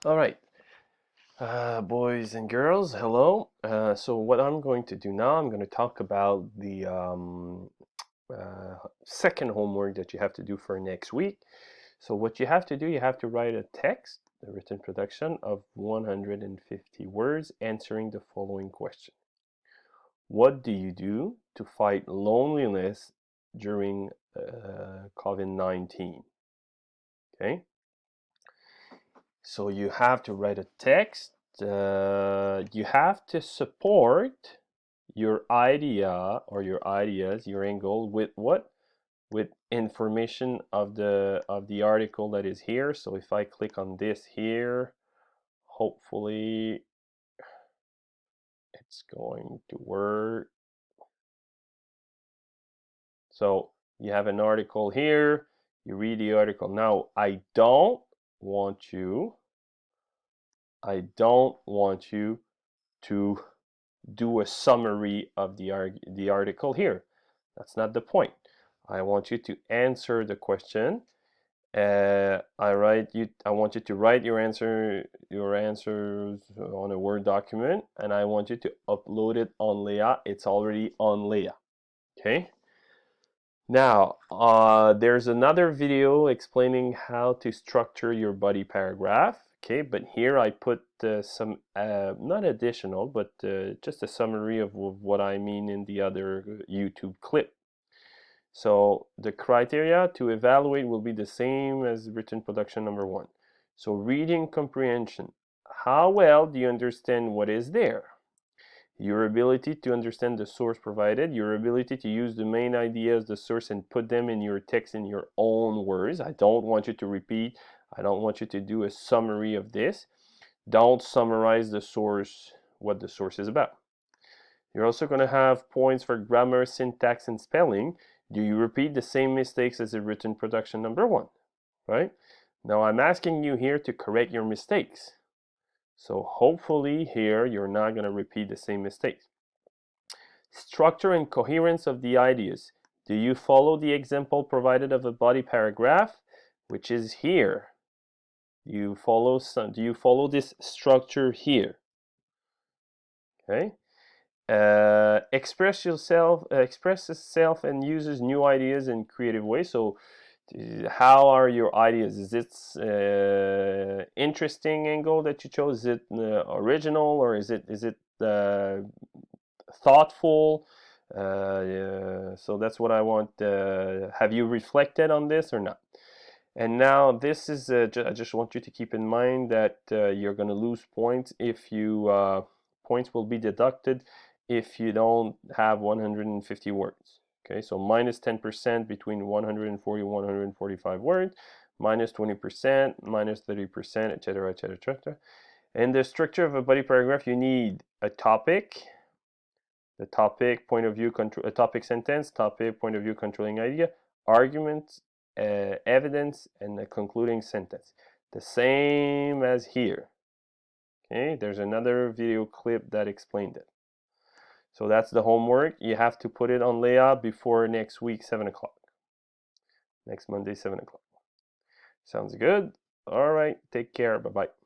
All right, boys and girls, hello. So what I'm going to do now, I'm going to talk about the second homework that you have to do for next week. So what you have to do, you have to write a text, a written production of 150 words answering the following question. What do you do to fight loneliness during COVID-19? Okay. So you have to write a text. You have to support your idea or your ideas, your angle with what? With information of the article that is here. So if I click on this here, hopefully it's going to work. So you have an article here. You read the article. Now want you I don't want you to do a summary of the article here. That's not the point. I want you to answer the question. I want you to write your answers on a Word document, and I want you to upload it on Leia. It's already on Leia. Okay. Now, there's another video explaining how to structure your body paragraph. Okay, but here I put some, not additional, but just a summary of what I mean in the other YouTube clip. So the criteria to evaluate will be the same as written production number 1. So reading comprehension. How well do you understand what is there? Your ability to understand the source provided, your ability to use the main ideas, the source, and put them in your text in your own words. I don't want you to repeat. I don't want you to do a summary of this. Don't summarize the source, what the source is about. You're also going to have points for grammar, syntax, and spelling. Do you repeat the same mistakes as the written production number 1? Right? Now I'm asking you here to correct your mistakes. So hopefully here you're not going to repeat the same mistakes. Structure and coherence of the ideas. Do you follow the example provided of a body paragraph, which is here? Do you follow this structure here? Okay. Express yourself and uses new ideas in creative ways. So how are your ideas? Is it interesting angle that you chose? Is it original, or is it thoughtful? Yeah, so that's what I want. Have you reflected on this or not? And now this is, I just want you to keep in mind that you're going to lose points if you, points will be deducted if you don't have 150 words. Okay, so minus 10% between 140 and 145 words, minus 20%, minus 30%, etc., etc., etc. In the structure of a body paragraph, you need a topic, the topic, point of view, a topic sentence, topic, point of view, controlling idea, argument, evidence, and a concluding sentence. The same as here. Okay, there's another video clip that explained it. So that's the homework. You have to put it on Leia before next week, 7 o'clock. Next Monday, 7 o'clock. Sounds good? All right, take care. Bye-bye.